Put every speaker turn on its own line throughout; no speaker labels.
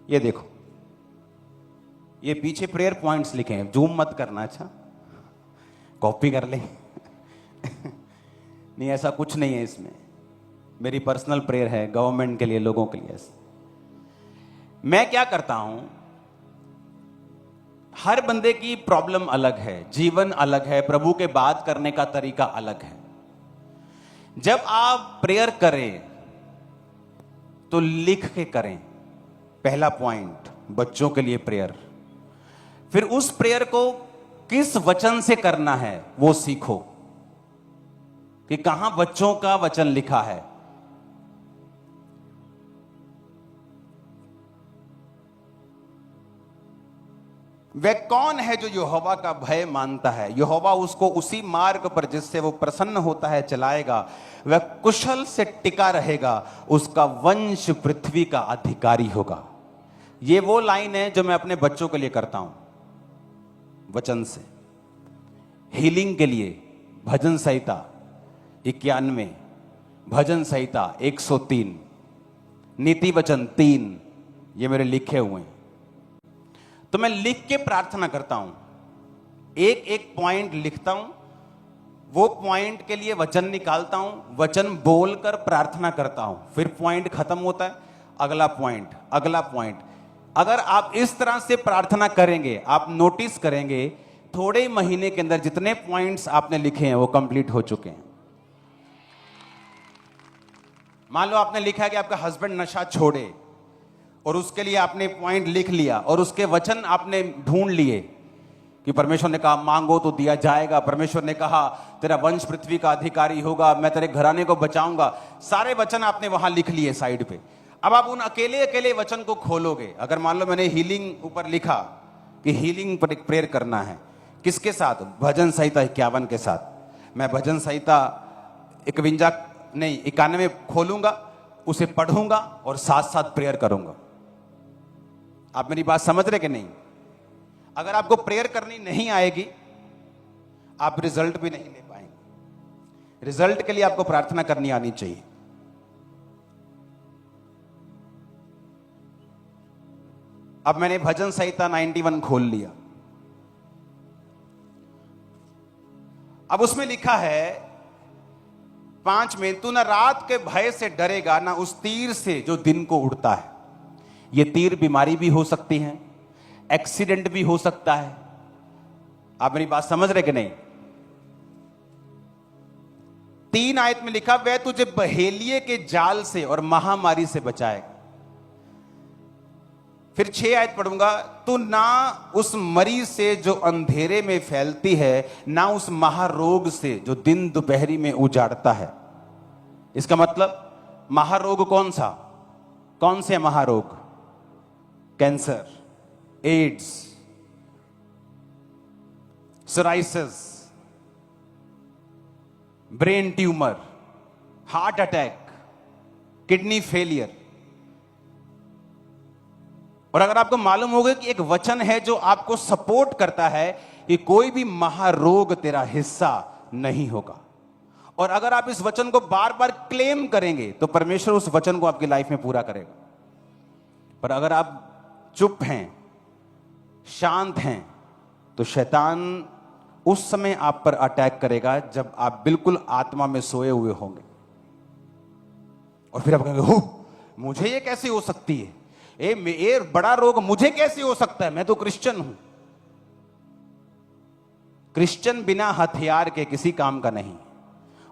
ये देखो, ये पीछे प्रेयर पॉइंट्स लिखे हैं, जूम मत करना, अच्छा कॉपी कर ले। नहीं, ऐसा कुछ नहीं है इसमें। मेरी पर्सनल प्रेयर है गवर्नमेंट के लिए, लोगों के लिए। मैं क्या करता हूं, हर बंदे की प्रॉब्लम अलग है, जीवन अलग है, प्रभु के बात करने का तरीका अलग है। जब आप प्रेयर करें तो लिख के करें। पहला पॉइंट, बच्चों के लिए प्रेयर। फिर उस प्रेयर को किस वचन से करना है वो सीखो, कि कहां बच्चों का वचन लिखा है। वह कौन है जो यहोवा का भय मानता है, यहोवा उसको उसी मार्ग पर जिससे वो प्रसन्न होता है चलाएगा। वह कुशल से टिका रहेगा, उसका वंश पृथ्वी का अधिकारी होगा। ये वो लाइन है जो मैं अपने बच्चों के लिए करता हूं वचन से। हीलिंग के लिए भजन संहिता 91, भजन संहिता 103, नीति वचन 3, ये मेरे लिखे हुए हैं। तो मैं लिख के प्रार्थना करता हूं, एक एक पॉइंट लिखता हूं, वो पॉइंट के लिए वचन निकालता हूं, वचन बोलकर प्रार्थना करता हूं, फिर पॉइंट खत्म होता है, अगला पॉइंट, अगला पॉइंट। अगर आप इस तरह से प्रार्थना करेंगे, आप नोटिस करेंगे थोड़े महीने के अंदर जितने पॉइंट्स आपने लिखे हैं वो कंप्लीट हो चुके हैं। मान लो आपने लिखा है कि आपका हस्बैंड नशा छोड़े, और उसके लिए आपने पॉइंट लिख लिया, और उसके वचन आपने ढूंढ लिए कि परमेश्वर ने कहा मांगो तो दिया जाएगा, परमेश्वर ने कहा तेरा वंश पृथ्वी का अधिकारी होगा, मैं तेरे घराने को बचाऊंगा। सारे वचन आपने वहां लिख लिए साइड पे। अब आप उन अकेले अकेले वचन को खोलोगे। अगर मान लो मैंने हीलिंग ऊपर लिखा कि हीलिंग पर एक प्रेयर करना है, किसके साथ? भजन संहिता 51 के साथ। मैं भजन संहिता 91 खोलूंगा, उसे पढ़ूंगा और साथ साथ प्रेयर करूंगा। आप मेरी बात समझ रहे कि नहीं? अगर आपको प्रेयर करनी नहीं आएगी, आप रिजल्ट भी नहीं ले पाएंगे। रिजल्ट के लिए आपको प्रार्थना करनी आनी चाहिए। अब मैंने भजन संहिता 91 खोल लिया। अब उसमें लिखा है 5 में, तू ना रात के भय से डरेगा, ना उस तीर से जो दिन को उड़ता है। ये तीर बीमारी भी हो सकती है, एक्सीडेंट भी हो सकता है। आप मेरी बात समझ रहे कि नहीं? 3 आयत में लिखा, वह तुझे बहेलिए के जाल से और महामारी से बचाएगा। फिर 6 आयत पढ़ूंगा, तू ना उस मरी से जो अंधेरे में फैलती है, ना उस महारोग से जो दिन दोपहरी में उजाड़ता है। इसका मतलब महारोग कौन सा? कौन से महारोग? Cancer, AIDS, psoriasis, brain tumour, heart attack, kidney failure. और अगर आपको मालूम होगा कि एक वचन है जो आपको सपोर्ट करता है कि कोई भी महारोग तेरा हिस्सा नहीं होगा, और अगर आप इस वचन को बार बार क्लेम करेंगे तो परमेश्वर उस वचन को आपकी लाइफ में पूरा करेगा। पर अगर आप चुप हैं, शांत हैं, तो शैतान उस समय आप पर अटैक करेगा जब आप बिल्कुल आत्मा में सोए हुए होंगे। और फिर आप कहेंगे, हो मुझे ये कैसे हो सकती है, ये बड़ा रोग मुझे कैसे हो सकता है, मैं तो क्रिश्चियन हूं। क्रिश्चियन बिना हथियार के किसी काम का नहीं,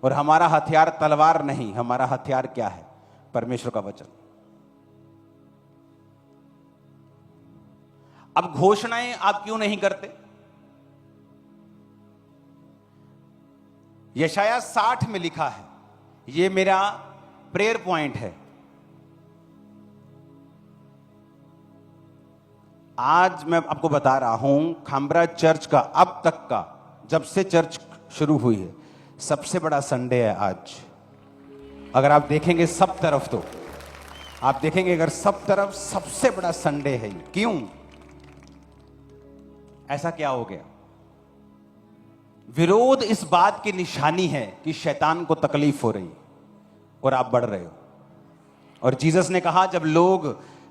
और हमारा हथियार तलवार नहीं, हमारा हथियार क्या है? परमेश्वर का वचन। अब घोषणाएं आप क्यों नहीं करते? यशाया 60 में लिखा है, ये मेरा प्रेयर पॉइंट है। आज मैं आपको बता रहा हूं, खामरा चर्च का अब तक का, जब से चर्च शुरू हुई है, सबसे बड़ा संडे है आज। अगर आप देखेंगे सब तरफ, तो आप देखेंगे अगर सब तरफ सबसे बड़ा संडे है। क्यों? ऐसा क्या हो गया? विरोध इस बात की निशानी है कि शैतान को तकलीफ हो रही और आप बढ़ रहे हो। और जीसस ने कहा, जब लोग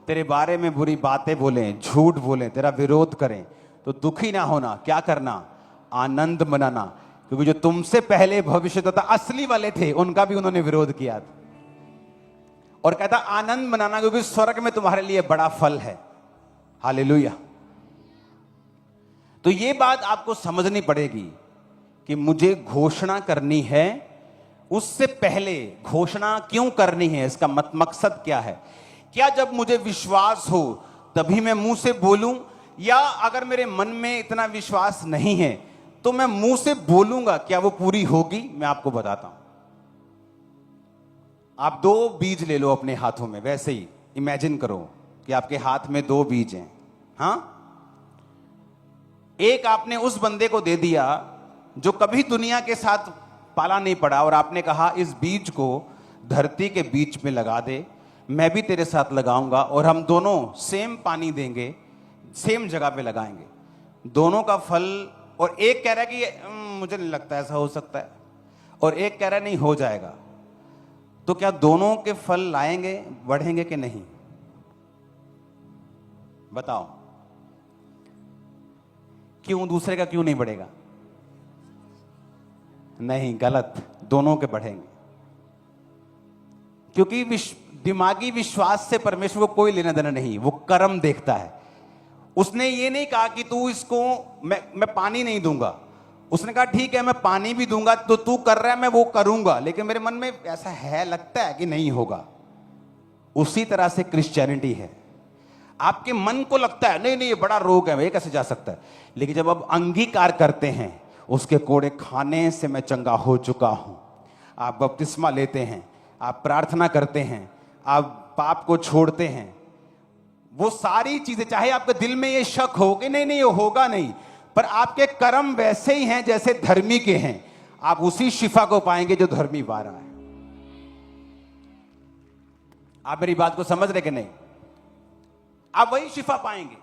तेरे बारे में बुरी बातें बोलें, झूठ बोलें, तेरा विरोध करें, तो दुखी ना होना, क्या करना, आनंद मनाना, क्योंकि जो तुमसे पहले भविष्यद्वक्ता असली वाले थे उनका भी उन्होंने विरोध किया था। और कहता आनंद मनाना क्योंकि स्वर्ग में तुम्हारे लिए बड़ा फल है। हालेलुया। तो ये बात आपको समझनी पड़ेगी कि मुझे घोषणा करनी है, उससे पहले घोषणा क्यों करनी है, इसका मकसद क्या है। क्या जब मुझे विश्वास हो तभी मैं मुंह से बोलूं, या अगर मेरे मन में इतना विश्वास नहीं है तो मैं मुंह से बोलूंगा, क्या वो पूरी होगी? मैं आपको बताता हूं। आप 2 बीज ले लो अपने हाथों में, वैसे ही इमेजिन करो कि आपके हाथ में 2 बीज हैं। हां, एक आपने उस बंदे को दे दिया जो कभी दुनिया के साथ पाला नहीं पड़ा, और आपने कहा इस बीज को धरती के बीच में लगा दे, मैं भी तेरे साथ लगाऊंगा और हम दोनों सेम पानी देंगे, सेम जगह पे लगाएंगे, दोनों का फल। और एक कह रहा है कि मुझे नहीं लगता ऐसा हो सकता है, और एक कह रहा है नहीं हो जाएगा। तो क्या दोनों के फल लाएंगे, बढ़ेंगे कि नहीं? बताओ, क्यों? दूसरे का क्यों नहीं बढ़ेगा? नहीं, गलत, दोनों के बढ़ेंगे। क्योंकि दिमागी विश्वास से परमेश्वर को कोई लेना देना नहीं, वो कर्म देखता है। उसने ये नहीं कहा कि तू इसको, मैं पानी नहीं दूंगा। उसने कहा ठीक है मैं पानी भी दूंगा, तो तू कर रहा है मैं वो करूंगा, लेकिन मेरे मन में ऐसा है, लगता है कि नहीं होगा। उसी तरह से क्रिश्चियनिटी है। आपके मन को लगता है नहीं नहीं ये बड़ा रोग है, ये कैसे जा सकता है, लेकिन जब आप अंगीकार करते हैं उसके कोड़े खाने से मैं चंगा हो चुका हूं, आप बपतिस्मा लेते हैं, आप प्रार्थना करते हैं, आप पाप को छोड़ते हैं, वो सारी चीजें, चाहे आपके दिल में ये शक हो कि नहीं नहीं ये होगा नहीं, पर आपके कर्म वैसे ही हैं जैसे धर्मी के हैं, आप उसी शिफा को पाएंगे जो धर्मी पा रहा है। आप मेरी बात को समझ रहे कि नहीं? आप वही शिफा पाएंगे।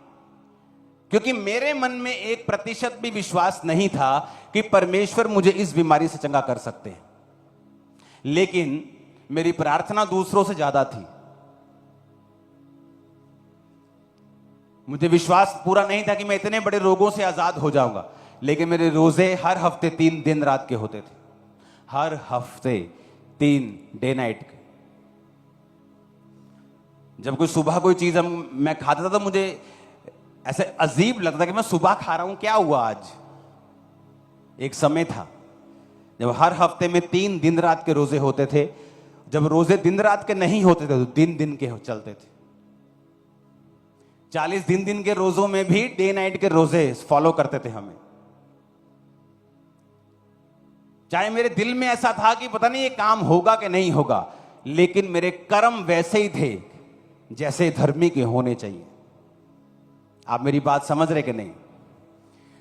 क्योंकि मेरे मन में 1% भी विश्वास नहीं था कि परमेश्वर मुझे इस बीमारी से चंगा कर सकते हैं, लेकिन मेरी प्रार्थना दूसरों से ज्यादा थी। मुझे विश्वास पूरा नहीं था कि मैं इतने बड़े रोगों से आजाद हो जाऊंगा, लेकिन मेरे रोजे हर हफ्ते 3 दिन रात के होते थे, हर हफ्ते 3 डे नाइट के। जब कोई सुबह कोई चीज मैं खाता था तो मुझे ऐसे अजीब लगता कि मैं सुबह खा रहा हूं, क्या हुआ आज। एक समय था जब हर हफ्ते में 3 दिन रात के रोजे होते थे। जब रोजे दिन रात के नहीं होते थे तो दिन दिन के चलते थे। 40 दिन के रोजों में भी डे नाइट के रोजे फॉलो करते थे हमें। चाहे मेरे दिल में ऐसा था कि पता नहीं ये काम होगा कि नहीं होगा, लेकिन मेरे कर्म वैसे ही थे जैसे धर्मी के होने चाहिए। आप मेरी बात समझ रहे कि नहीं?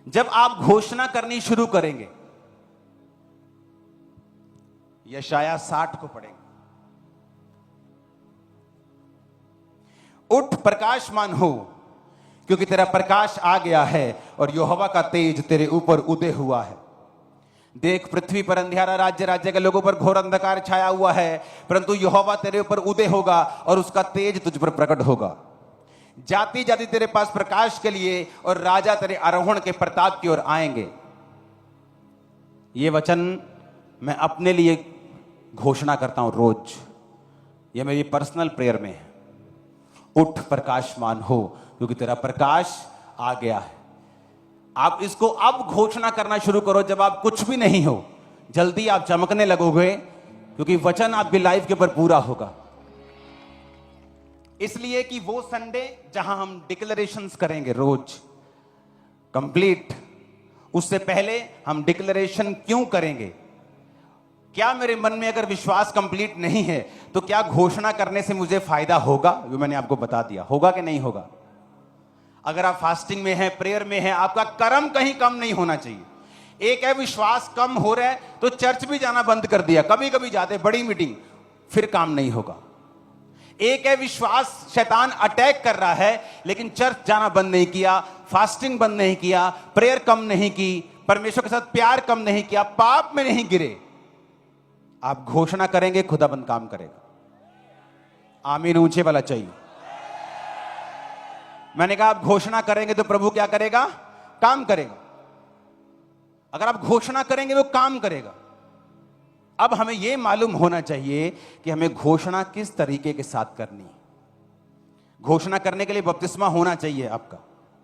जब आप घोषणा करनी शुरू करेंगे, यशाया 60 को पढ़ेंगे, उठ प्रकाशमान हो क्योंकि तेरा प्रकाश आ गया है और यहोवा का तेज तेरे ऊपर उदय हुआ है। देख पृथ्वी पर अंधियारा, राज्य राज्य के लोगों पर घोर अंधकार छाया हुआ है, परंतु यहोवा तेरे ऊपर उदय होगा और उसका तेज तुझ पर प्रकट होगा। जाति जाति तेरे पास प्रकाश के लिए और राजा तेरे आरोहण के प्रताप की ओर आएंगे। ये वचन मैं अपने लिए घोषणा करता हूं रोज, यह मेरी पर्सनल प्रेयर में है। उठ प्रकाशमान हो क्योंकि तेरा प्रकाश आ गया है। आप इसको अब घोषणा करना शुरू करो जब आप कुछ भी नहीं हो। जल्दी आप चमकने लगोगे क्योंकि वचन आपकी लाइफ के ऊपर पूरा होगा। इसलिए कि वो संडे जहां हम डिक्लेरेशंस करेंगे रोज कंप्लीट, उससे पहले हम डिक्लेरेशन क्यों करेंगे? क्या मेरे मन में अगर विश्वास कंप्लीट नहीं है तो क्या घोषणा करने से मुझे फायदा होगा? वो मैंने आपको बता दिया, होगा कि नहीं होगा। अगर आप फास्टिंग में हैं, प्रेयर में हैं, आपका कर्म कहीं कम नहीं होना चाहिए। एक है विश्वास कम हो रहा है तो चर्च भी जाना बंद कर दिया, कभी कभी जाते बड़ी मीटिंग, फिर काम नहीं होगा। एक है विश्वास शैतान अटैक कर रहा है लेकिन चर्च जाना बंद नहीं किया, फास्टिंग बंद नहीं किया, प्रेयर कम नहीं की, परमेश्वर के साथ प्यार कम नहीं किया, पाप में नहीं गिरे। आप घोषणा करेंगे, खुदाबंद काम करेगा। आमीन ऊंचे वाला चाहिए। मैंने कहा आप घोषणा करेंगे तो प्रभु क्या करेगा? काम करेगा। अगर आप घोषणा करेंगे वो काम करेगा। अब हमें यह मालूम होना चाहिए कि हमें घोषणा किस तरीके के साथ करनी है। घोषणा करने के लिए बपतिस्मा होना चाहिए आपका।